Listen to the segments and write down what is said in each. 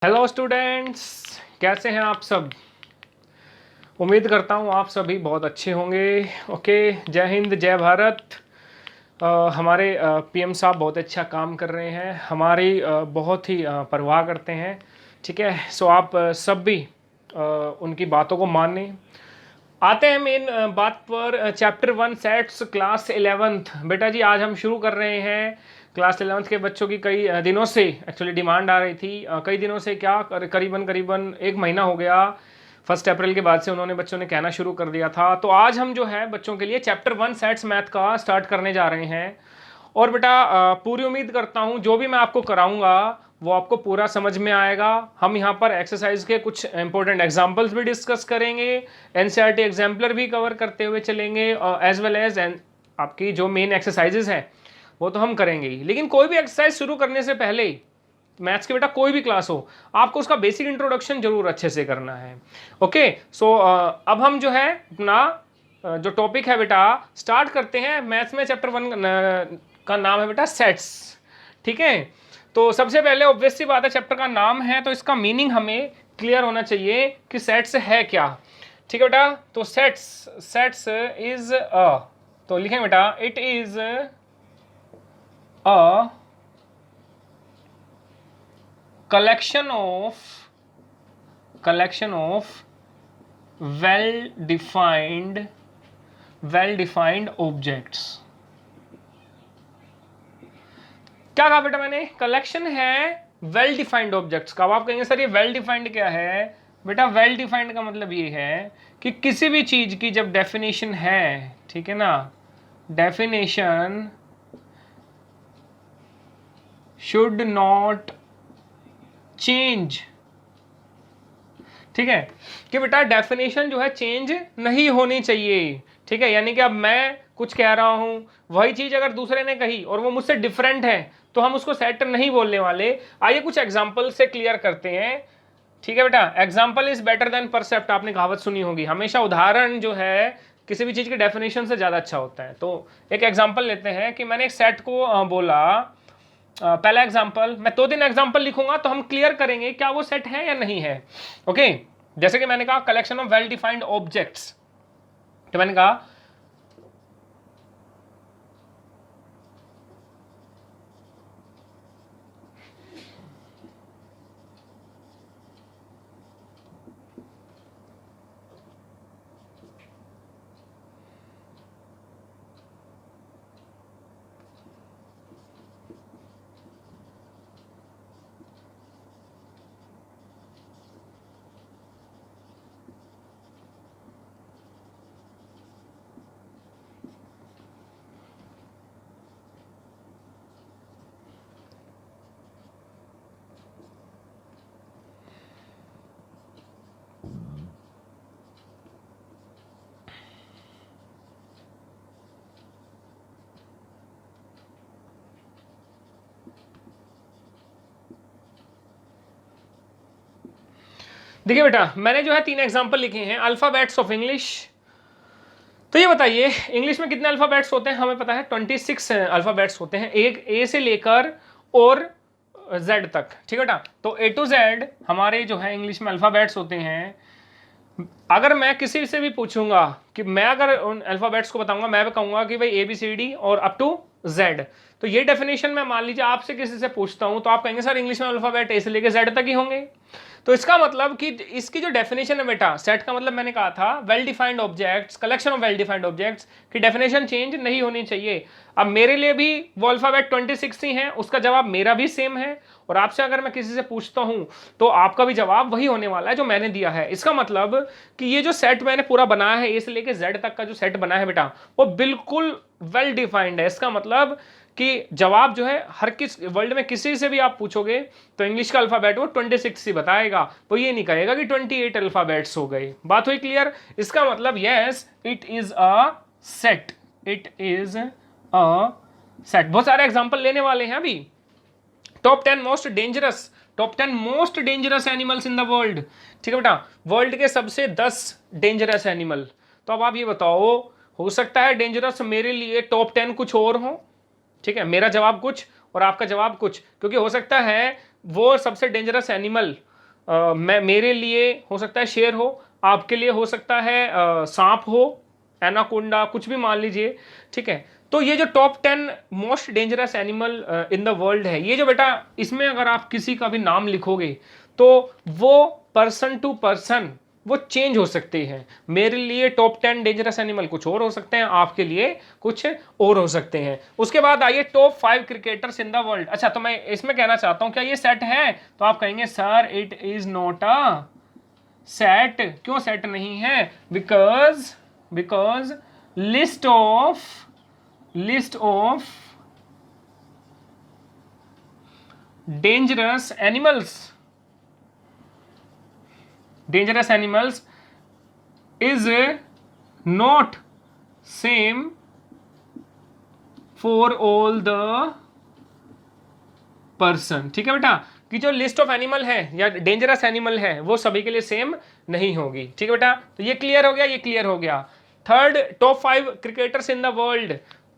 Hello students, कैसे हैं आप सब। उम्मीद करता हूँ आप सभी बहुत अच्छे होंगे। ओके, जय हिंद जय भारत। हमारे पीएम साहब बहुत अच्छा काम कर रहे हैं, हमारी बहुत ही परवाह करते हैं। ठीक है, सो आप सब भी उनकी बातों को मानें। आते हैं मेन बात पर। Chapter 1 sets class 11th। बेटा जी आज हम शुरू कर रहे हैं। क्लास 11th के बच्चों की कई दिनों से एक्चुअली डिमांड आ रही थी। कई दिनों से क्या करीबन करीबन एक महीना हो गया। 1 अप्रैल के बाद से उन्होंने बच्चों ने कहना शुरू कर दिया था। तो आज हम जो है बच्चों के लिए चैप्टर 1 सेट्स मैथ का स्टार्ट करने जा रहे हैं। और बेटा पूरी उम्मीद करता हूँ जो भी मैं आपको कराऊंगा वो आपको पूरा समझ में आएगा। हम यहाँ पर एक्सरसाइज के कुछ इंपॉर्टेंट एग्जांपल्स भी डिस्कस करेंगे, एनसीईआरटी एग्जाम्पलर भी कवर करते हुए चलेंगे, एज वेल एज आपकी जो मेन एक्सरसाइजेज हैं वो तो हम करेंगे ही। लेकिन कोई भी एक्सरसाइज शुरू करने से पहले मैथ्स के बेटा कोई भी क्लास हो, आपको उसका बेसिक इंट्रोडक्शन जरूर अच्छे से करना है। ओके, सो अब हम जो है अपना जो टॉपिक है बेटा स्टार्ट करते हैं। मैथ्स में चैप्टर 1 का नाम है बेटा सेट्स। ठीक है, तो सबसे पहले ऑब्वियस सी बात है, चैप्टर का नाम है तो इसका मीनिंग हमें क्लियर होना चाहिए कि सेट्स है क्या। ठीक है बेटा, तो सेट्स इज अ, तो लिखेंगे बेटा it is a collection of well defined objects। क्या कहा बेटा मैंने, कलेक्शन है वेल डिफाइंड ऑब्जेक्ट्स का। अब आप कहेंगे सर ये वेल डिफाइंड क्या है। बेटा वेल डिफाइंड का मतलब ये है कि किसी भी चीज की जब डेफिनेशन है, ठीक है ना, डेफिनेशन शुड नॉट चेंज। ठीक है, कि बेटा डेफिनेशन जो है चेंज नहीं होनी चाहिए। ठीक है, यानी कि अब मैं कुछ कह रहा हूं, वही चीज अगर दूसरे ने कही और वो मुझसे डिफरेंट है तो हम उसको सेट नहीं बोलने वाले। आइए कुछ एग्जांपल से क्लियर करते हैं। ठीक है बेटा, एग्जांपल इज बेटर देन परसेप्ट, आपने कहावत सुनी होगी, हमेशा उदाहरण जो है किसी भी चीज की डेफिनेशन से ज्यादा अच्छा होता है। तो एक एग्जाम्पल लेते हैं कि मैंने एक सेट को बोला। पहला एग्जांपल, मैं 2-3 एग्जांपल लिखूंगा तो हम क्लियर करेंगे क्या वो सेट है या नहीं है। ओके, जैसे कि मैंने कहा collection of well defined objects, तो मैंने कहा देखिए बेटा मैंने जो है 3 एग्जांपल लिखे हैं अल्फाबेट्स ऑफ इंग्लिश। तो ये बताइए इंग्लिश में कितने अल्फाबेट्स होते हैं। हमें पता है 26 अल्फाबेट्स होते हैं, एक ए से लेकर और जेड तक। ठीक है बेटा, तो ए टू जेड हमारे जो है इंग्लिश में अल्फाबेट्स होते हैं। अगर मैं किसी से भी पूछूंगा कि मैं अगर उन अल्फाबेट्स को बताऊंगा, मैं भी कहूंगा कि भाई ए बी सी डी और अप टू जेड, तो ये डेफिनेशन मैं मान लीजिए आपसे किसी से पूछता हूं तो आप कहेंगे सर इंग्लिश में अल्फाबेट ए से लेकर जेड तक ही होंगे। तो इसका मतलब कि इसकी जो डेफिनेशन है बेटा, सेट का मतलब मैंने कहा था well defined objects, collection of well defined objects की डेफिनेशन चेंज नहीं होनी चाहिए। अब मेरे लिए भी वो अल्फाबेट 26 ही है, उसका जवाब मेरा भी सेम है, और आपसे अगर मैं किसी से पूछता हूं तो आपका भी जवाब वही होने वाला है जो मैंने दिया है। इसका मतलब कि ये जो सेट मैंने पूरा बनाया है ए से लेकर जेड तक का जो सेट बना है बेटा वो बिल्कुल वेल डिफाइंड है। इसका मतलब कि जवाब जो है हर किस वर्ल्ड में किसी से भी आप पूछोगे तो इंग्लिश का अल्फाबेट वो 26 ही बताएगा, वो ये नहीं कहेगा कि 28 अल्फाबेट्स हो गए। बात हुई क्लियर। इसका मतलब yes it is a set, it is a set. बहुत सारे एग्जांपल लेने वाले हैं अभी। Top 10 most dangerous animals in the world. ठीक है बेटा, वर्ल्ड के सबसे 10 डेंजरस एनिमल। तो अब आप ये बताओ, हो सकता है डेंजरस मेरे लिए टॉप 10 कुछ और हो। ठीक है, मेरा जवाब कुछ और आपका जवाब कुछ, क्योंकि हो सकता है वो सबसे डेंजरस एनिमल मेरे लिए हो सकता है शेर हो, आपके लिए हो सकता है सांप हो, एनाकोंडा, कुछ भी मान लीजिए, ठीक है। तो ये जो top 10 most dangerous animal in the world है, ये जो बेटा, इसमें अगर आप किसी का भी नाम लिखोगे तो वो पर्सन टू पर्सन वो चेंज हो सकते हैं। मेरे लिए टॉप 10 डेंजरस एनिमल कुछ और हो सकते हैं, आपके लिए कुछ और हो सकते हैं। उसके बाद आइए top 5 cricketers in the world. अच्छा, तो मैं इसमें कहना चाहता हूं क्या ये सेट है, तो आप कहेंगे sir it is not a set. क्यों सेट नहीं है? Because list of dangerous animals is not same for all the person। ठीक है बेटा, कि जो लिस्ट ऑफ एनिमल है या डेंजरस एनिमल है वो सभी के लिए सेम नहीं होगी। ठीक है बेटा, तो ये क्लियर हो गया, ये क्लियर हो गया। Third, top 5 cricketers in the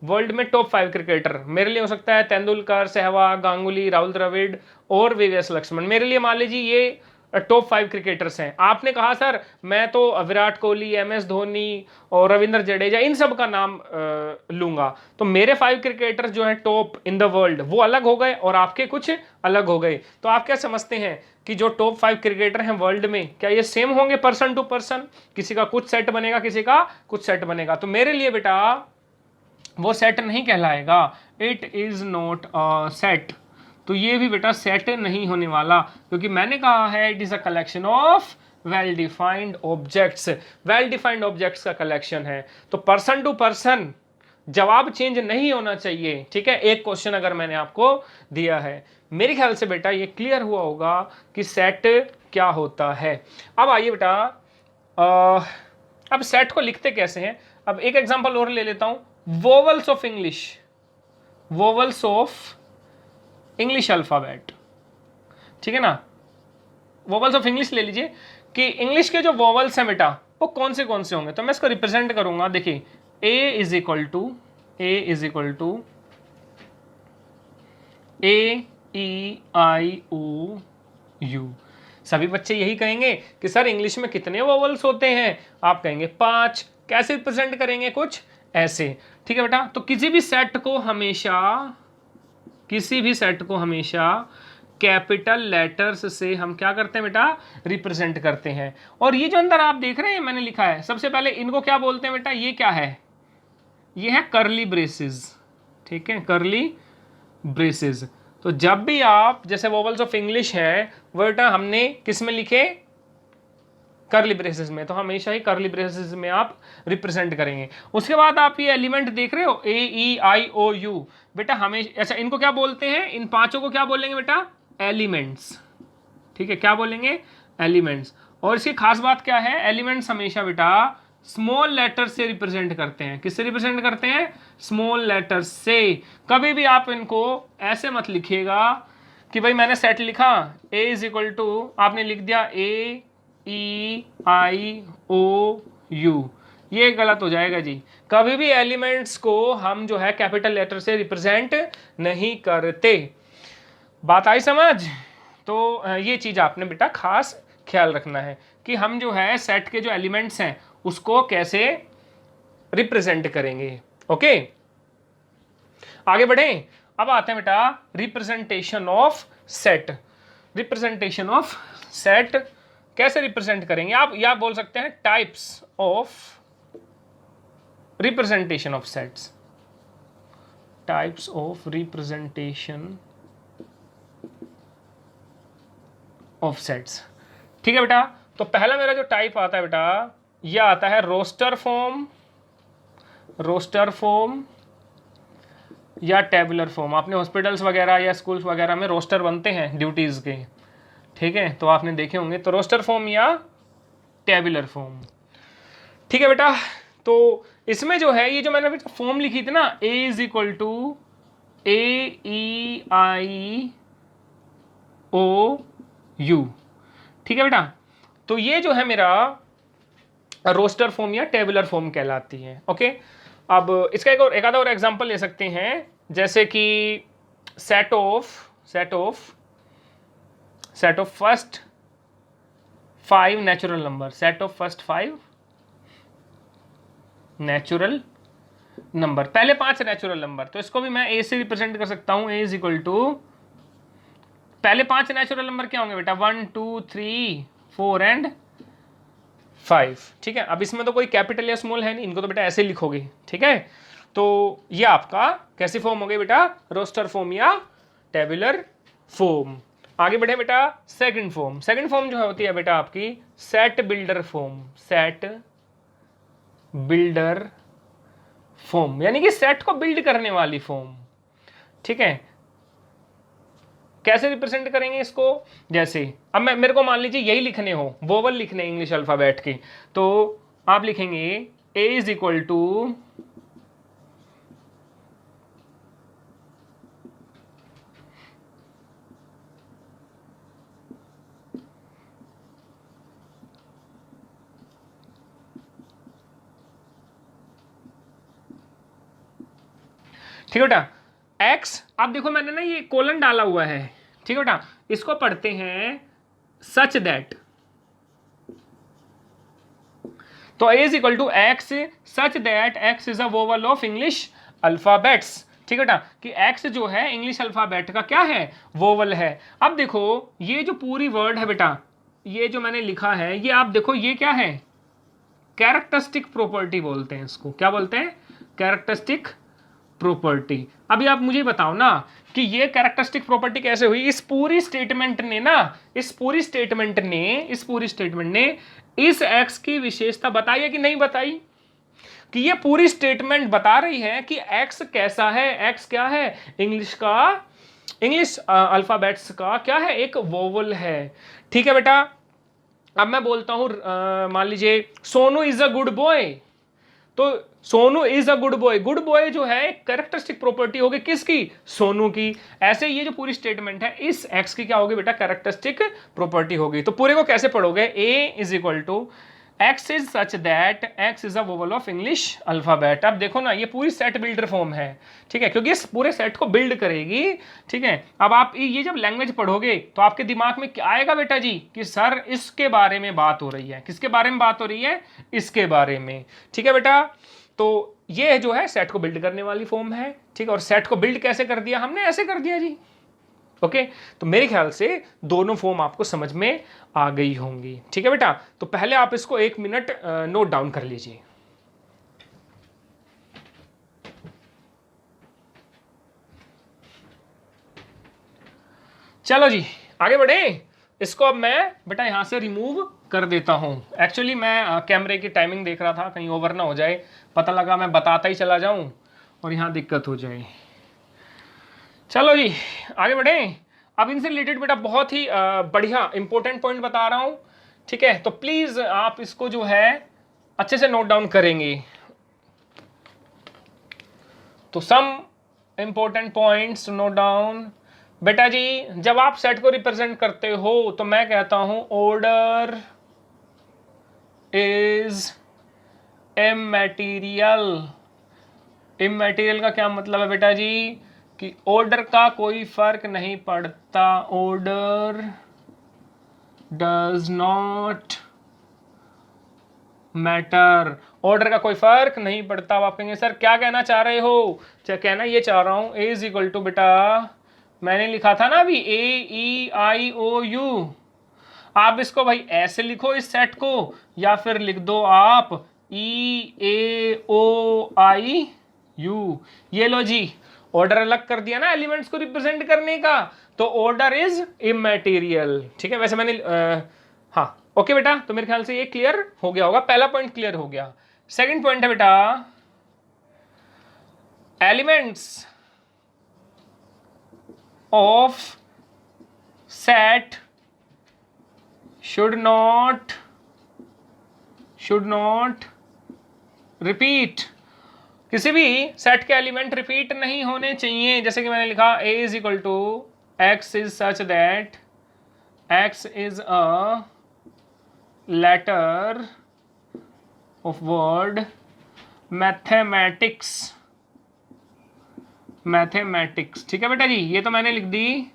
world में टॉप 5 क्रिकेटर मेरे लिए हो सकता है तेंदुलकर, सहवाग, गांगुली, राहुल द्रविड़ और वीवीएस लक्ष्मण। मेरे लिए मान लीजिए ये टॉप 5 क्रिकेटर्स हैं। आपने कहा सर मैं तो विराट कोहली, एमएस धोनी और रविंद्र जडेजा इन सब का नाम लूंगा, तो मेरे 5 क्रिकेटर्स जो है टॉप इन द वर्ल्ड वो अलग हो गए और आपके कुछ अलग हो गए। तो आप क्या समझते हैं कि जो टॉप 5 क्रिकेटर हैं वर्ल्ड में, क्या ये सेम होंगे पर्सन टू पर्सन? किसी का कुछ सेट बनेगा, किसी का कुछ सेट बनेगा। तो मेरे लिए बेटा वो सेट नहीं कहलाएगा, it is not a set. तो ये भी बेटा सेट नहीं होने वाला, क्योंकि मैंने कहा है it is a collection of well defined objects. Well defined objects का कलेक्शन है, तो पर्सन टू पर्सन जवाब चेंज नहीं होना चाहिए। ठीक है, एक क्वेश्चन अगर मैंने आपको दिया है, मेरे ख्याल से बेटा ये क्लियर हुआ होगा कि सेट क्या होता है। अब आइए बेटा, अब सेट को लिखते कैसे हैं। अब एक एग्जांपल और ले लेता हूं, वोवल्स ऑफ इंग्लिश अल्फाबेट। ठीक है ना, वोवल्स ऑफ इंग्लिश ले लीजिए कि इंग्लिश के जो वोवल्स हैं बेटा वो कौन से होंगे। तो मैं इसको रिप्रेजेंट करूंगा, देखिए A is equal to A E I O U. सभी बच्चे यही कहेंगे कि सर इंग्लिश में कितने वोवल्स होते हैं, आप कहेंगे 5। कैसे रिप्रेजेंट करेंगे, कुछ ऐसे। ठीक है बेटा, तो किसी भी सेट को हमेशा कैपिटल लेटर्स से हम क्या करते हैं बेटा, रिप्रेजेंट करते हैं। और ये जो अंदर आप देख रहे हैं मैंने लिखा है, सबसे पहले इनको क्या बोलते हैं बेटा, ये क्या है, ये है कर्ली ब्रेसेस। ठीक है, कर्ली ब्रेसेस। तो जब भी आप, जैसे वोवल्स ऑफ इंग्लिश है वो बेटा हमने किस में लिखे, कर्ली ब्रेसेस में, तो हमेशा ही कर्ली ब्रेसेस में आप रिप्रेजेंट करेंगे। उसके बाद आप ये एलिमेंट देख रहे हो, ए ई आई ओ यू, बेटा हमेशा, अच्छा इनको क्या बोलते हैं, इन पांचों को क्या बोलेंगे बेटा, एलिमेंट्स। ठीक है, क्या बोलेंगे, एलिमेंट्स। और इसकी खास बात क्या है, एलिमेंट्स हमेशा बेटा स्मॉल लेटर से रिप्रेजेंट करते हैं। किससे रिप्रेजेंट करते हैं, स्मॉल लेटर से। कभी भी आप इनको ऐसे मत लिखिएगा कि भाई मैंने सेट लिखा ए इज इक्वल टू, आपने लिख दिया ए ई आई ओ यू, ये गलत हो जाएगा जी। कभी भी एलिमेंट्स को हम जो है कैपिटल लेटर से रिप्रेजेंट नहीं करते। बात आई समझ? तो ये चीज आपने बेटा खास ख्याल रखना है कि हम जो है सेट के जो एलिमेंट्स हैं उसको कैसे रिप्रेजेंट करेंगे। ओके, आगे बढ़े। अब आते हैं बेटा representation of set. Representation of set कैसे रिप्रेजेंट करेंगे आप, या बोल सकते हैं types of representation of sets. Types of representation of sets. ठीक है बेटा, तो पहला मेरा जो टाइप आता है बेटा, यह आता है रोस्टर फॉर्म या टेबुलर फॉर्म। आपने हॉस्पिटल्स वगैरह या स्कूल्स वगैरह में रोस्टर बनते हैं ड्यूटीज के, ठीक है, तो आपने देखे होंगे। तो रोस्टर फॉर्म या टेबुलर फॉर्म। ठीक है बेटा, तो इसमें जो है ये जो मैंने बेटा फॉर्म लिखी थी ना, A is equal to A E I O U. ठीक है बेटा, तो ये जो है मेरा रोस्टर फॉर्म या टेबुलर फॉर्म कहलाती है। ओके, अब इसका एक आधा और एग्जांपल ले सकते हैं, जैसे कि set of first 5 natural number, set of first 5 natural number, पहले 5 नेचुरल नंबर। तो इसको भी मैं ए से रिप्रेजेंट कर सकता हूं, ए इज इक्वल टू पहले 5 नेचुरल नंबर क्या होंगे बेटा, 1 2 3 4 एंड 5। ठीक है, अब इसमें तो कोई कैपिटल या स्मॉल है नहीं, इनको तो बेटा ऐसे लिखोगे। ठीक है, तो ये आपका कैसी फॉर्म हो गई बेटा, रोस्टर फॉर्म या टेबुलर फॉर्म। आगे बढ़े बेटा, सेकंड फॉर्म। सेकंड फॉर्म जो होती है बेटा आपकी set builder form, set builder form, यानी कि सेट को बिल्ड करने वाली फॉर्म। ठीक है, कैसे रिप्रेजेंट करेंगे इसको, जैसे अब मैं मेरे को मान लीजिए यही लिखने हो, वोवल लिखने इंग्लिश अल्फाबेट के, तो आप लिखेंगे ए इज इक्वल टू ठीक है बेटा, एक्स, आप देखो मैंने ना ये कोलन डाला हुआ है। ठीक है बेटा, इसको पढ़ते हैं सच दैट, तो A is equal to x such that x is a vowel of English alphabets. ठीक है बेटा, कि एक्स जो है इंग्लिश अल्फाबेट का क्या है, वोवल है। अब देखो ये जो पूरी वर्ड है बेटा, ये जो मैंने लिखा है, ये आप देखो ये क्या है, कैरेक्टरिस्टिक प्रॉपर्टी बोलते हैं इसको। क्या बोलते हैं, कैरेक्टरिस्टिक प्रॉपर्टी। अभी आप मुझे बताओ ना कि ये कैरेक्टरिस्टिक प्रॉपर्टी कैसे हुई। इस पूरी स्टेटमेंट ने इस एक्स की विशेषता बताई है कि नहीं बताई, कि ये पूरी स्टेटमेंट बता रही है कि एक्स कैसा है, एक्स क्या है, इंग्लिश अल्फाबेट्स का क्या है, एक वोवल है। ठीक है बेटा, अब मैं बोलता हूं मान लीजिए Sonu is a good boy, तो Sonu is a good boy, good boy जो है कैरेक्टरिस्टिक प्रॉपर्टी होगी किसकी, सोनू की। ऐसे ये जो पूरी स्टेटमेंट है इस एक्स की क्या होगी बेटा, कैरेक्टरिस्टिक प्रॉपर्टी होगी। तो पूरे को कैसे पढ़ोगे, A is equal to x is such that x is a vowel of English alphabet. अब देखो ना ये पूरी सेट बिल्डर फॉर्म है। ठीक है, क्योंकि इस पूरे सेट को बिल्ड करेगी। ठीक है, अब आप ये जब लैंग्वेज पढ़ोगे तो आपके दिमाग में क्या आएगा बेटा जी, कि सर इसके बारे में बात हो रही है। किसके बारे में बात हो रही है, इसके बारे में। ठीक है बेटा, तो ये जो है सेट को बिल्ड करने वाली फॉर्म है। ठीक है, और सेट को बिल्ड कैसे कर दिया हमने, ऐसे कर दिया जी। ओके, तो मेरे ख्याल से दोनों फॉर्म आपको समझ में आ गई होंगी। ठीक है बेटा, तो पहले आप इसको 1 मिनट नोट डाउन कर लीजिए। चलो जी आगे बढ़े। इसको अब मैं बेटा यहां से रिमूव कर देता हूं। एक्चुअली मैं कैमरे की टाइमिंग देख रहा था, कहीं ओवर ना हो जाए, पता लगा मैं बताता ही चला जाऊं और यहां दिक्कत हो जाए। चलो जी आगे बढ़े। अब इनसे रिलेटेड बेटा बहुत ही बढ़िया इंपॉर्टेंट पॉइंट बता रहा हूं। ठीक है, तो प्लीज आप इसको जो है अच्छे से नोट डाउन करेंगे। तो some important points note down. बेटा जी जब आप सेट को रिप्रेजेंट करते हो तो मैं कहता हूं ऑर्डर इज इमैटेरियल। इमैटेरियल का क्या मतलब है बेटा जी, कि ऑर्डर का कोई फर्क नहीं पड़ता, order does not matter, order का कोई फर्क नहीं पड़ता। अब आप कहेंगे सर क्या कहना चाह रहे हो, कहना ये चाह रहा हूं ए इज इक्वल टू बेटा मैंने लिखा था ना अभी AEIOU, आप इसको भाई ऐसे लिखो इस सेट को, या फिर लिख दो आप EAOIU। ये लो जी, ऑर्डर अलग कर दिया ना एलिमेंट्स को रिप्रेजेंट करने का, तो ऑर्डर इज इमैटेरियल। ठीक है, वैसे मैंने हाँ ओके बेटा, तो मेरे ख्याल से ये क्लियर हो गया होगा, पहला पॉइंट क्लियर हो गया। सेकंड पॉइंट है बेटा elements of set should not repeat। किसी भी सेट के एलिमेंट रिपीट नहीं होने चाहिए। जैसे कि मैंने लिखा a is equal to x is such that x is a letter of word mathematics. ठीक है बेटा जी, ये तो मैंने लिख दी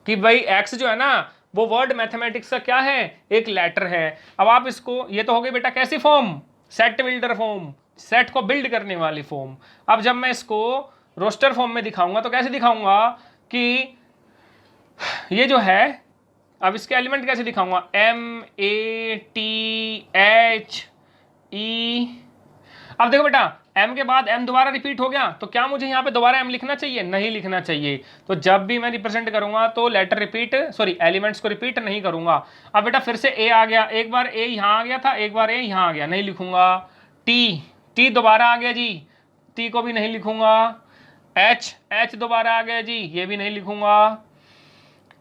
कि भाई x जो है ना वो वर्ड मैथमेटिक्स का क्या है, एक लेटर है। अब आप इसको, ये तो हो गई बेटा कैसी form, set builder form, set को बिल्ड करने वाली फॉर्म। अब जब मैं इसको रोस्टर फॉर्म में दिखाऊंगा तो कैसे दिखाऊंगा कि ये जो है, अब इसके एलिमेंट कैसे दिखाऊंगा, MATHE। अब देखो बेटा m के बाद m दोबारा रिपीट हो गया, तो क्या मुझे यहाँ पे दोबारा m लिखना चाहिए, नहीं लिखना चाहिए। तो जब भी मैं रिप्रेजेंट करूंगा तो लेटर रिपीट, सॉरी एलिमेंट्स को रिपीट नहीं करूंगा। अब बेटा फिर से a आ गया, एक बार a यहाँ आ गया था, एक बार a यहाँ आ गया, नहीं लिखूंगा। t दोबारा आ गया जी, t को भी नहीं लिखूंगा। h दोबारा आ गया जी, ये भी नहीं लिखूंगा।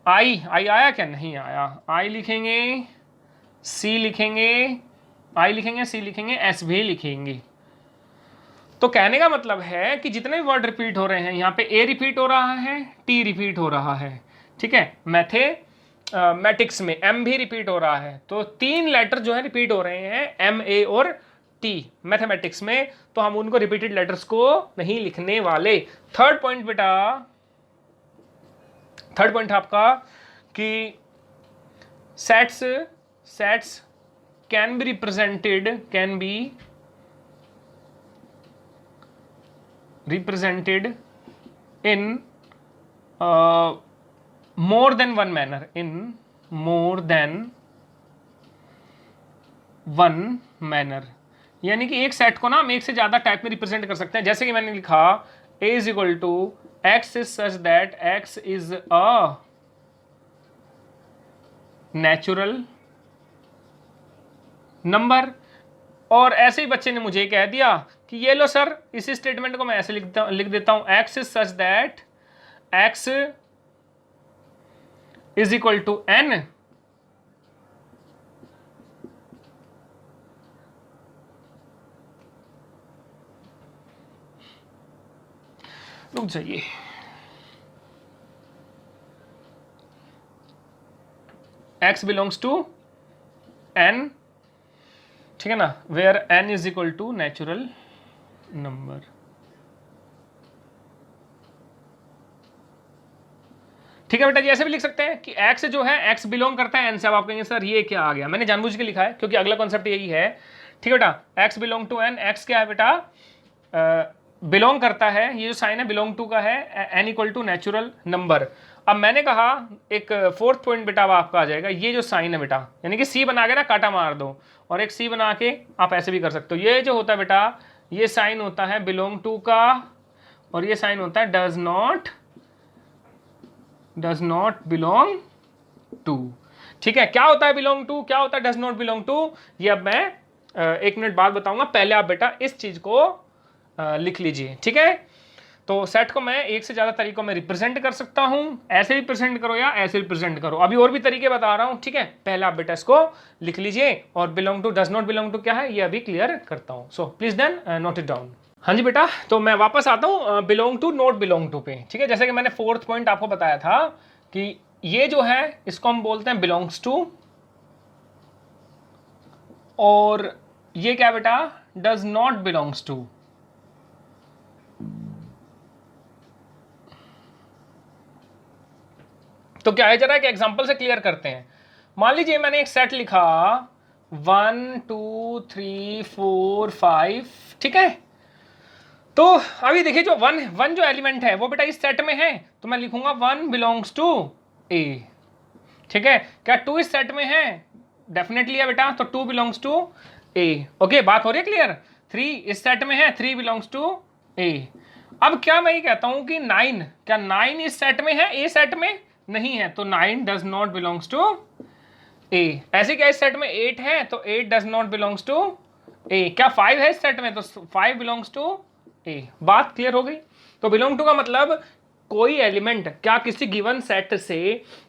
I आया क्या, नहीं आया, I लिखेंगे, C लिखेंगे, I लिखेंगे, C लिखेंगे, S भी लिखेंगे। तो कहने का मतलब है कि जितने भी वर्ड रिपीट हो रहे हैं, यहाँ पे A रिपीट हो रहा है, T रिपीट हो रहा है, ठीक है। मैथमेटिक्स में M भी रिपीट हो रहा है, तो 3 लेटर जो है रिपीट हो रहे हैं, M, A और T मैथमेटिक्स में, तो हम उनको रिपीटेड लेटर्स को नहीं लिखने वाले। थर्ड पॉइंट बेटा, थर्ड पॉइंट आपका कि sets can be represented in more than one manner, यानी कि एक सेट को ना हम एक से ज्यादा टाइप में रिप्रेजेंट कर सकते हैं। जैसे कि मैंने लिखा a is equal to x is such that x is a natural number, और ऐसे ही बच्चे ने मुझे कह दिया कि ये लो सर, इसी स्टेटमेंट को मैं ऐसे लिख देता हूं, x is such that x is equal to n, रुक जाइए, x बिलोंग्स टू n, ठीक है ना, where n is equal to natural number. ठीक है बेटा जी, ऐसे भी लिख सकते हैं कि x जो है x बिलोंग करता है n से। अब आप कहेंगे सर ये क्या आ गया, मैंने जानबूझ के लिखा है क्योंकि अगला कॉन्सेप्ट यही है, ठीक है बेटा। x belong to n, x क्या है बेटा, बिलोंग करता है, ये जो साइन है बिलोंग टू का है, n equal to natural number. अब मैंने कहा एक फोर्थ पॉइंट बेटा अब आपका आ जाएगा, ये जो साइन है बेटा, यानी कि सी बना के ना काटा मार दो, और एक सी बना के आप ऐसे भी कर सकते हो। ये जो होता है बेटा, ये साइन होता है बिलोंग टू का, और ये साइन होता है डज नॉट बिलोंग टू। ठीक है, क्या होता है बिलोंग टू, क्या होता है डज नॉट बिलोंग टू, ये अब मैं 1 मिनट बाद बताऊंगा। पहले आप बेटा इस चीज को लिख लीजिए, ठीक है। तो सेट को मैं एक से ज्यादा तरीकों में रिप्रेजेंट कर सकता हूं, ऐसे रिप्रेजेंट करो या ऐसे रिप्रेजेंट करो, अभी और भी तरीके बता रहा हूं, ठीक है। पहले आप बेटा इसको लिख लीजिए, और belong to does not belong to क्या है ये अभी क्लियर करता हूं। So please then note it down. हाँ जी बेटा, तो मैं वापस आता हूं belong to not belong to पे, ठीक है। जैसे कि मैंने फोर्थ पॉइंट आपको बताया था कि ये जो है इसको हम बोलते हैं बिलोंग्स टू, और ये क्या बेटा, डज नॉट बिलोंग्स टू। तो क्या है, जरा एक एग्जांपल से क्लियर करते हैं। मान लीजिए मैंने एक सेट लिखा 1 2 3 4 5, ठीक है। तो अभी देखिए जो वन जो एलिमेंट है वो बेटा इस सेट में है, तो मैं लिखूंगा 1 बिलोंग्स टू ए, ठीक है। क्या 2 इस सेट में है, डेफिनेटली है बेटा, तो 2 बिलोंग्स टू ए। ओके, बात हो रही है क्लियर। 3 इस सेट में है, 3 बिलोंग्स टू ए। अब क्या मैं ये कहता हूं कि 9, क्या 9 इस सेट में है, ए सेट में नहीं है, तो 9 डज नॉट बिलोंग्स टू ए। ऐसे क्या इस सेट में 8 है, तो 8 डज नॉट बिलोंग्स टू ए। क्या 5 है इस सेट में, तो 5 बिलोंग्स टू ए। बात क्लियर हो गई। तो बिलोंग टू का मतलब कोई एलिमेंट क्या किसी गिवन सेट से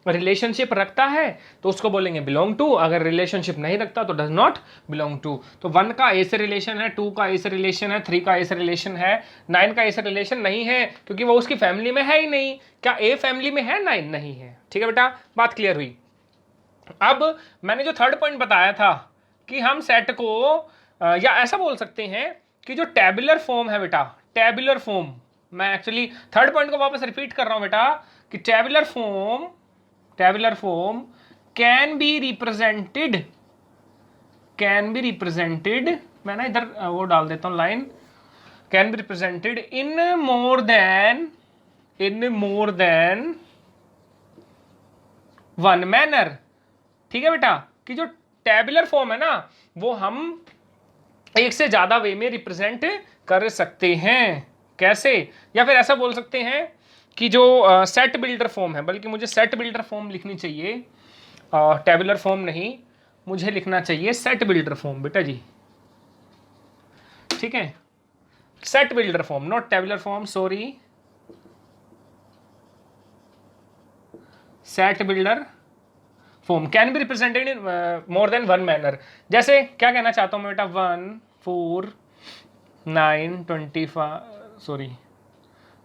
रिलेशनशिप रखता है तो उसको बोलेंगे बिलोंग टू, अगर रिलेशनशिप नहीं रखता तो डज नॉट बिलोंग टू। तो 1 का ए से रिलेशन है, 2 का ए से रिलेशन है, 3 का ए से रिलेशन है, 9 का ए से रिलेशन नहीं है क्योंकि वो उसकी फैमिली में है ही नहीं। क्या ए फैमिली में है, 9 नहीं है, ठीक है बेटा, बात क्लियर हुई। अब मैंने जो थर्ड पॉइंट बताया था कि हम सेट को या ऐसा बोल सकते हैं कि जो टेबुलर फॉर्म है बेटा, टेबुलर फॉर्म, मैं एक्चुअली थर्ड पॉइंट को वापस रिपीट कर रहा हूं बेटा कि tabular form can be represented, मैं ना इधर वो डाल देता हूं line, can be represented in more than one manner. ठीक है बेटा, कि जो टेबुलर फॉर्म है ना वो हम एक से ज्यादा वे में रिप्रेजेंट कर सकते हैं। कैसे? या फिर ऐसा बोल सकते हैं कि जो सेट बिल्डर फॉर्म है, बल्कि मुझे सेट बिल्डर फॉर्म लिखनी चाहिए, टेबुलर फॉर्म नहीं, मुझे लिखना चाहिए सेट बिल्डर फॉर्म बेटा जी। ठीक है, set builder form, not tabular form, sorry, set builder form can be represented in more than one manner. जैसे क्या कहना चाहता हूं मैं बेटा, 1 4 9 25 सॉरी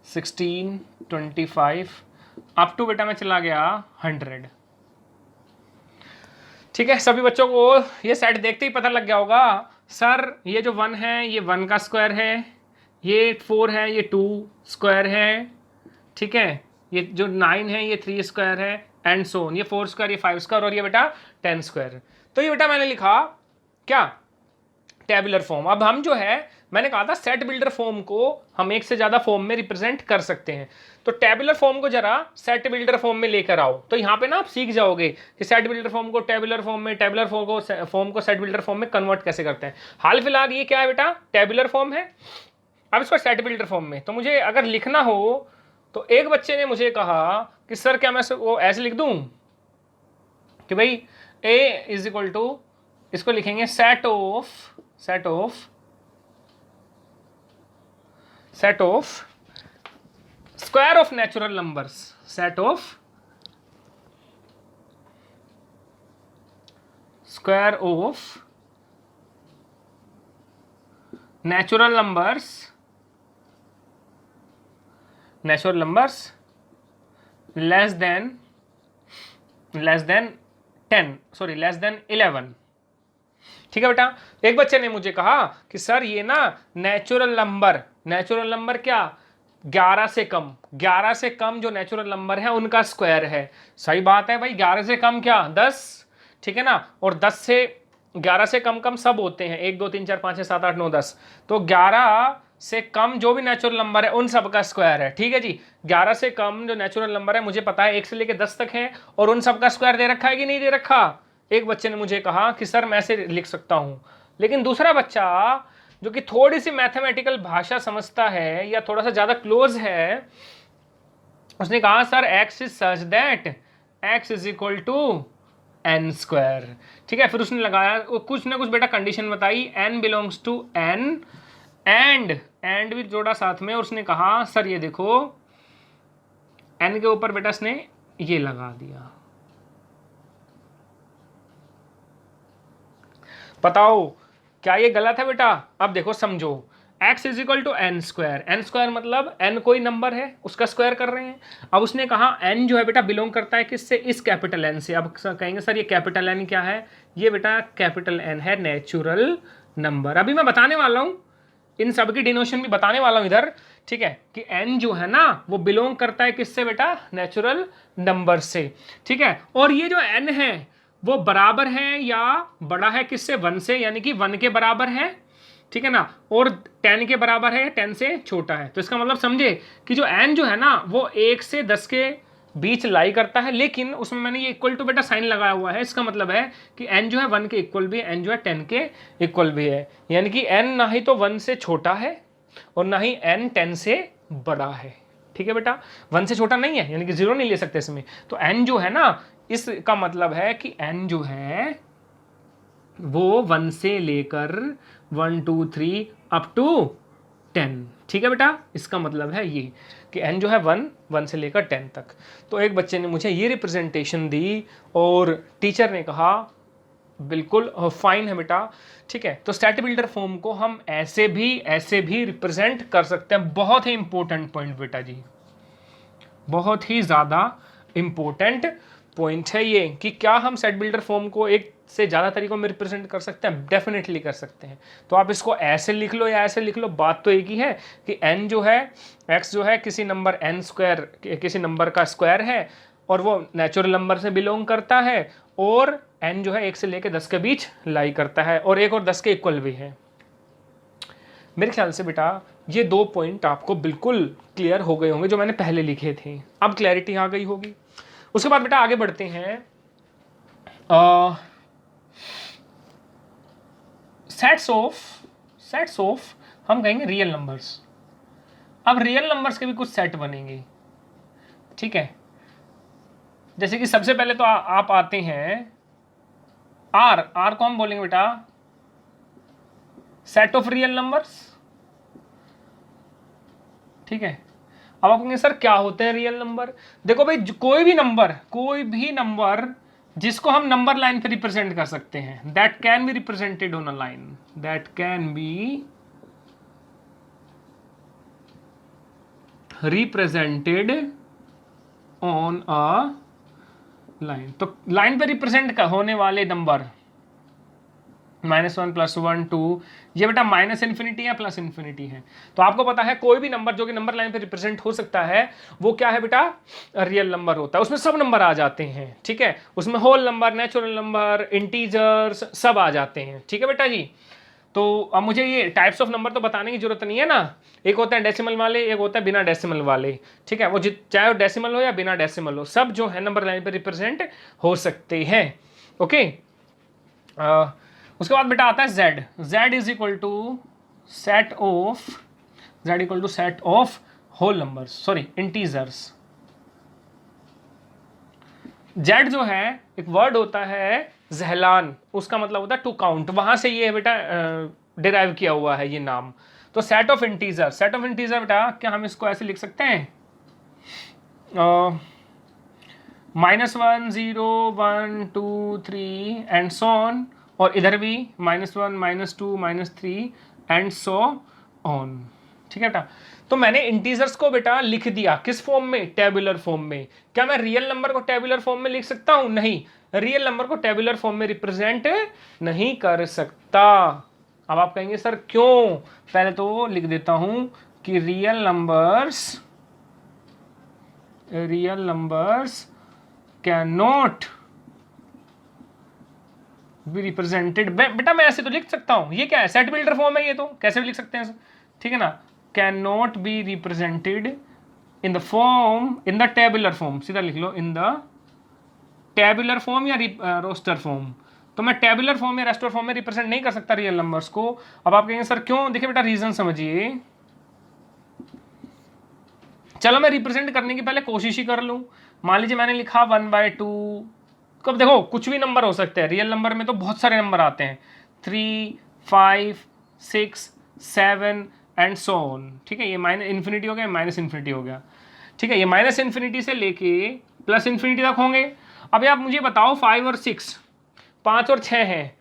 16 25 अप टू बेटा मैं चला गया 100। ठीक है, सभी बच्चों को ये सेट देखते ही पता लग गया होगा, सर ये जो 1 है ये 1 का स्क्वायर है, ये 4 है ये 2 स्क्वायर है, ठीक है, ये जो 9 है ये 3 स्क्वायर है, एंड सो ये 4 स्क्वायर, ये 5 स्क्वायर, और ये बेटा 10 स्क्वायर। तो ये बेटा मैंने लिखा क्या, टेबुलर फॉर्म। अब हम जो है, मैंने कहा था सेट बिल्डर फॉर्म को हम एक से ज्यादा फॉर्म में रिप्रेजेंट कर सकते हैं, तो टेबुलर फॉर्म को जरा सेट बिल्डर फॉर्म में लेकर आओ, तो यहाँ पे ना आप सीख जाओगे कि सेट बिल्डर फॉर्म को टेबुलर फॉर्म में, टेबुलर फॉर्म को सेट बिल्डर फॉर्म में कन्वर्ट कैसे करते हैं। हाल फिलहाल ये क्या है बेटा, टेबुलर फॉर्म है, अब इसको सेट बिल्डर फॉर्म में, तो मुझे अगर लिखना हो तो एक बच्चे ने मुझे कहा कि सर क्या मैं वो ऐसे लिख दूं कि भाई a इज इक्वल टू, इसको लिखेंगे set of square of natural numbers, set of square of natural numbers less than 11। ठीक है बेटा, एक बच्चे ने मुझे कहा कि सर ये ना नेचुरल नंबर क्या, 11 से कम जो नेचुरल नंबर है उनका स्क्वायर है। सही बात है भाई, 11 से कम क्या 10, ठीक है ना, और 10 से 11 से कम सब होते हैं, 1 2 3 4 5 6 7 8 9 10, तो 11 से कम जो भी नेचुरल नंबर है उन सब का स्क्वायर है। ठीक है जी, 11 से कम जो नेचुरल नंबर है मुझे पता है 1 से लेकर 10 तक है, और उन सब का स्क्वायर दे रखा है कि नहीं दे रखा। एक बच्चे ने मुझे कहा कि सर मैं ऐसे लिख सकता हूं, लेकिन दूसरा बच्चा जो कि थोड़ी सी मैथमेटिकल भाषा समझता है या थोड़ा सा ज्यादा क्लोज है, उसने कहा sir x is such that x is equal to n square. ठीक है, फिर उसने लगाया कुछ ना कुछ बेटा कंडीशन बताई, n belongs to n, and भी जोड़ा साथ में, और उसने कहा सर ये देखो n के ऊपर बेटा इसने ये लगा दिया। बताओ क्या ये गलत है बेटा? अब देखो समझो, x is equal to n square मतलब n कोई नंबर है उसका स्क्वायर कर रहे हैं। अब उसने कहा n जो है बेटा बिलोंग करता है किससे, इस कैपिटल n से। अब कहेंगे सर ये कैपिटल n क्या है, ये बेटा कैपिटल n है नेचुरल नंबर। अभी मैं बताने वाला हूं, इन सब की डिनोशन भी बताने वाला हूं इधर, ठीक है, कि n जो है ना वो बिलोंग करता है किससे बेटा, नेचुरल नंबर से। ठीक है, और ये जो n है वो बराबर है या बड़ा है किससे, 1 से, यानी कि 1 के बराबर है, ठीक है ना, और 10 के बराबर है, 10 से छोटा है। तो इसका मतलब समझे कि जो n जो है ना वो 1 से 10 के बीच लाई करता है, लेकिन उसमें मैंने ये इक्वल टू बेटा साइन लगाया हुआ है। इसका मतलब है कि n जो है 1 के इक्वल भी है, n जो है 10 के इक्वल भी है, यानी कि n ना ही तो 1 से छोटा है और ना ही n 10 से बड़ा है। ठीक है बेटा, 1 से छोटा नहीं है, यानी कि 0 नहीं ले सकते इसमें। तो n जो है ना, इसका मतलब है कि n जो है वो 1 से लेकर 1 2 3 अप टू 10। ठीक है बेटा, इसका मतलब है ये कि n जो है 1 से लेकर 10 तक। तो एक बच्चे ने मुझे ये रिप्रेजेंटेशन दी और टीचर ने कहा बिल्कुल फाइन है बेटा। ठीक है, तो स्टैट बिल्डर फॉर्म को हम ऐसे भी रिप्रेजेंट कर सकते हैं। बहुत ही इंपॉर्टेंट पॉइंट बेटा जी, बहुत ही ज़्यादा इंपॉर्टेंट पॉइंट है ये, कि क्या हम सेट बिल्डर फॉर्म को एक से ज़्यादा तरीकों में रिप्रेजेंट कर सकते हैं? डेफिनेटली कर सकते हैं। तो आप इसको ऐसे लिख लो या ऐसे लिख लो, बात तो एक ही है कि n जो है, x जो है किसी नंबर n स्क्वायर, किसी नंबर का स्क्वायर है और वो नेचुरल नंबर से बिलोंग करता है, और n जो है 1 से लेकर 10 के बीच लाई करता है, और 1 और 10 के इक्वल भी है। मेरे ख्याल से बेटा ये 2 पॉइंट आपको बिल्कुल क्लियर हो गए होंगे जो मैंने पहले लिखे थे, अब क्लैरिटी आ गई होगी। उसके बाद बेटा आगे बढ़ते हैं, सेट्स ऑफ हम कहेंगे रियल नंबर्स। अब रियल नंबर्स के भी कुछ सेट बनेंगे, ठीक है। जैसे कि सबसे पहले तो आप आते हैं आर को हम बोलेंगे बेटा सेट ऑफ रियल नंबर्स, ठीक है। अब आप कहेंगे सर क्या होते हैं रियल नंबर? देखो भाई, कोई भी नंबर जिसको हम नंबर लाइन पे रिप्रेजेंट कर सकते हैं, that can be represented on a line, that can be represented on a line. तो लाइन पे रिप्रेजेंट होने वाले नंबर -1 +1 2, ये बेटा माइनस इन्फिनिटी या प्लस इन्फिनिटी है। तो आपको पता है कोई भी नंबर जो कि नंबर लाइन पे रिप्रेजेंट हो सकता है वो क्या है बेटा, रियल नंबर होता है। उसमें सब नंबर आ जाते हैं, ठीक है। उसमें whole number, natural number, integers सब आ जाते हैं, ठीक है बेटा जी। तो अब मुझे ये टाइप्स ऑफ नंबर तो बताने की जरूरत नहीं है ना। एक होता है डेसिमल वाले, एक होता है बिना डेसिमल वाले, ठीक है। वो चाहे वो डेसिमल हो या बिना डेसिमल हो, सब जो है नंबर लाइन पे रिप्रेजेंट हो सकते हैं, ओके। उसके बाद बेटा आता है z is equal to set of whole numbers, sorry integers. z जो है एक वर्ड होता है ज़हलान, उसका मतलब होता है टू काउंट, वहां से ये बेटा डिराइव किया हुआ है ये नाम। तो सेट ऑफ इंटीजर बेटा क्या हम इसको ऐसे लिख सकते हैं, -1 0 1 2 3 एंड सो ऑन, और इधर भी -1 -2 -3 एंड सो ऑन, ठीक है बेटा। तो मैंने इंटीजर्स को बेटा लिख दिया किस फॉर्म में, टेबुलर फॉर्म में। क्या मैं रियल नंबर को टेबुलर फॉर्म में लिख सकता हूं? नहीं, रियल नंबर को टेबुलर फॉर्म में रिप्रेजेंट नहीं कर सकता। अब आप कहेंगे सर क्यों? पहले तो लिख देता हूं कि real numbers can not be represented. बेटा मैं ऐसे तो लिख सकता हूं, ये क्या है, सेट बिल्डर फॉर्म है, ये तो कैसे भी लिख सकते हैं, ठीक है ना। Can not be represented in the form, in the tabular form, सीधा लिख लो, इन द टेबुलर फॉर्म या रोस्टर फॉर्म। तो मैं टेबुलर फॉर्म या रोस्टर फॉर्म में रिप्रेजेंट नहीं कर सकता रियल नंबर्स को। अब आप कहेंगे सर क्यों? देखिए बेटा रीजन समझिए। चलो मैं रिप्रेजेंट करने की पहले कोशिश ही कर लूं। मान लीजिए मैंने लिखा 1/2। कब देखो कुछ भी नंबर हो सकते हैं, रियल नंबर में तो बहुत सारे नंबर आते हैं, 3 5 6 7 एंड सो ऑन, ठीक है। ये माइनस इन्फिनिटी हो गया, माइनस इन्फिनिटी हो गया, ठीक है। ये माइनस इन्फिनिटी से लेके प्लस इन्फिनिटी तक होंगे। अब आप मुझे बताओ 5 और 6, 5 और 6 हैं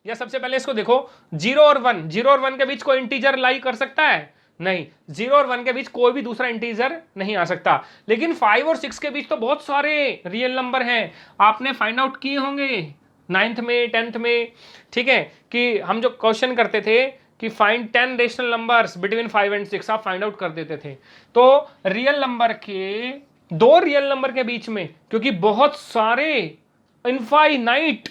या सबसे पहले इसको देखो, 0 और 1 के बीच कोई इंटीजर लाई कर सकता है? नहीं, 0 और 1 के बीच कोई भी दूसरा इंटीजर नहीं आ सकता। लेकिन 5 और 6 के बीच तो बहुत सारे रियल नंबर हैं, आपने फाइंड आउट किए होंगे 9th में 10th में, ठीक है। कि हम जो क्वेश्चन करते थे कि find 10 rational numbers between 5 and 6, आप फाइंड आउट कर देते थे। तो रियल नंबर के, दो रियल नंबर के बीच में, क्योंकि बहुत सारे इनफाइनाइट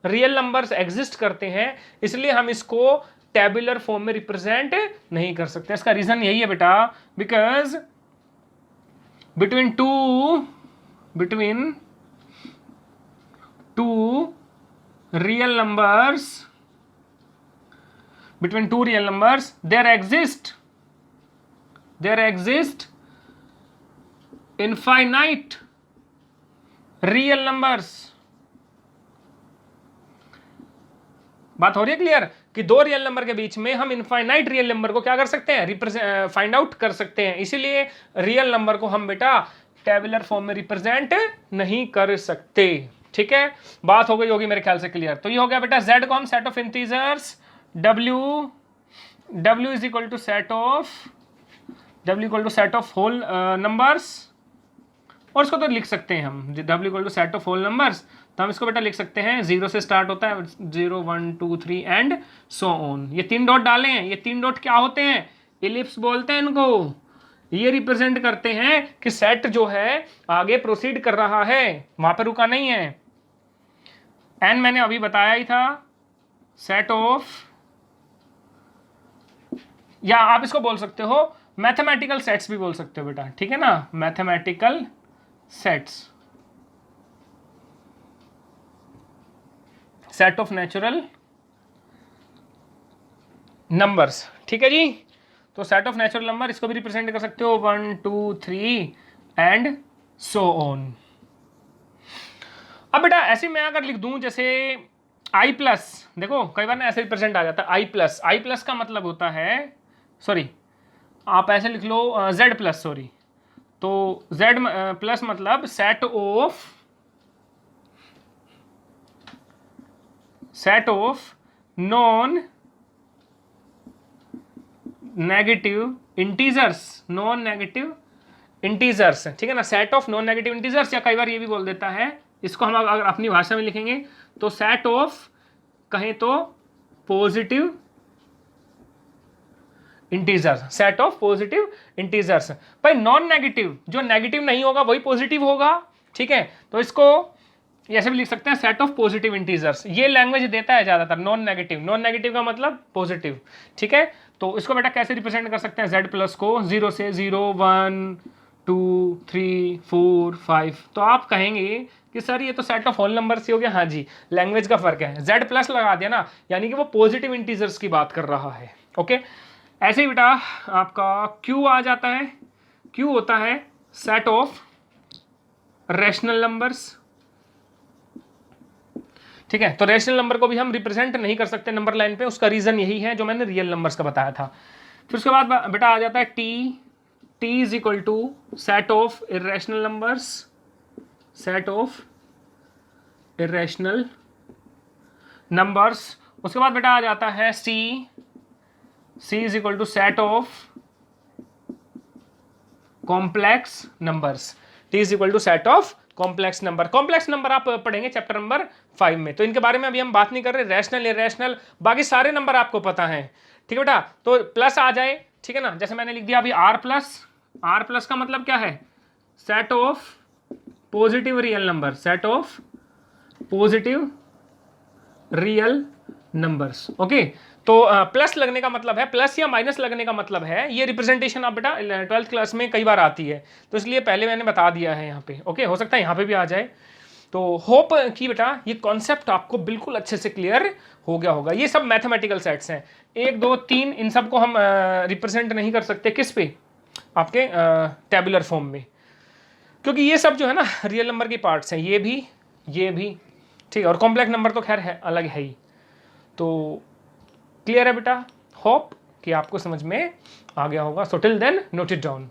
रियल नंबर्स एग्जिस्ट करते हैं, इसलिए हम इसको टेबुलर फॉर्म में रिप्रेजेंट नहीं कर सकते। इसका रीजन यही है बेटा, because between two real numbers there exist infinite real numbers। बात हो रही है क्लियर? कि दो रियल नंबर के बीच में हम इनफाइनाइट रियल नंबर को क्या कर सकते हैं, फाइंड आउट कर सकते हैं। इसीलिए रियल नंबर को हम बेटा टेबुलर फॉर्म में रिप्रेजेंट नहीं कर सकते, ठीक है। बात हो गई होगी मेरे ख्याल से क्लियर। तो ये हो गया बेटा z को हम set of integers, w is equal to set of whole numbers, और इसको तो लिख सकते हैं हम w equal to set of whole numbers. तो हम इसको बेटा लिख सकते हैं 0 से स्टार्ट होता है, 0 1 2 3 एंड सो ऑन। ये 3 डॉट डाले हैं, ये 3 डॉट क्या होते हैं, इलिप्स बोलते हैं इनको। ये रिप्रेजेंट करते हैं कि सेट जो है आगे प्रोसीड कर रहा है, वहां पर रुका नहीं है। एन मैंने अभी बताया ही था, सेट ऑफ, या आप इसको बोल सकते हो मैथमेटिकल सेट्स भी बोल सकते हो बेटा, ठीक है ना, mathematical sets, set of natural numbers, ठीक है जी। तो सेट ऑफ नेचुरल नंबर इसको भी रिप्रेजेंट कर सकते हो 1 2 3 एंड सो ऑन। अब बेटा ऐसे मैं अगर लिख दूं जैसे i प्लस, देखो कई बार ना ऐसे रिप्रेजेंट आ जाता है i प्लस का मतलब होता है, सॉरी आप ऐसे लिख लो z प्लस, सॉरी, तो z प्लस मतलब set of non negative integers, non negative integers, ठीक है ना, set of non negative integers, या कई बार ये भी बोल देता है, इसको हम अगर अपनी भाषा में लिखेंगे तो सेट ऑफ कहें तो positive integers, set of positive integers. भाई नॉन नेगेटिव, जो नेगेटिव नहीं होगा वही पॉजिटिव होगा, ठीक है, तो इसको ऐसे भी लिख सकते हैं सेट ऑफ पॉजिटिव इंटीजर्स। ये लैंग्वेज देता है ज्यादातर, नॉन नेगेटिव का मतलब पॉजिटिव, ठीक है। तो इसको बेटा कैसे रिप्रेजेंट कर सकते हैं, z प्लस को 0 से 0 1 2 3 4 5, तो आप कहेंगे कि सर ये तो सेट ऑफ होल नंबर से हो गया। हाँ जी, लैंग्वेज का फर्क है, z प्लस लगा दिया ना, यानी कि वो पॉजिटिव इंटीजर्स की बात कर रहा है। ओके, ऐसे ही बेटा आपका q आ जाता है, q होता है सेट ऑफ रैशनल नंबर्स, ठीक है। तो रैशनल नंबर को भी हम रिप्रेजेंट नहीं कर सकते नंबर लाइन पे, उसका रीजन यही है जो मैंने रियल नंबर्स का बताया था। फिर उसके बाद बेटा आ जाता है t is equal to set of irrational numbers, set of irrational numbers. उसके बाद बेटा आ जाता है c is equal to set of complex numbers, t is equal to set of complex number. Complex number आप पढ़ेंगे चैप्टर नंबर 5 में, तो इनके बारे में अभी हम बात नहीं कर रहे, रैशनल इरैशनल बाकी सारे नंबर आपको पता है, ठीक है बेटा। तो प्लस आ जाए, ठीक है ना, जैसे मैंने लिख दिया अभी r प्लस का मतलब क्या है, set of positive real number, set of positive real numbers. Okay, तो प्लस लगने का मतलब है, प्लस या माइनस लगने का मतलब है, ये रिप्रेजेंटेशन आप बेटा 12th क्लास में कई बार आती है, तो इसलिए पहले मैंने बता दिया है यहाँ पे। ओके, हो सकता है यहाँ पे भी आ जाए। तो होप कि बेटा ये कॉन्सेप्ट आपको बिल्कुल अच्छे से क्लियर हो गया होगा। ये सब मैथमेटिकल सेट्स हैं, 1 2 3, इन सब को हम रिप्रेजेंट नहीं कर सकते किस पे, आपके टेबुलर फॉर्म में, क्योंकि ये सब जो है ना रियल नंबर के पार्ट्स हैं, ये भी ठीक है, और कॉम्प्लेक्स नंबर तो खैर है, अलग है ही। तो क्लियर है बेटा, होप कि आपको समझ में आ गया होगा। So till then note it down.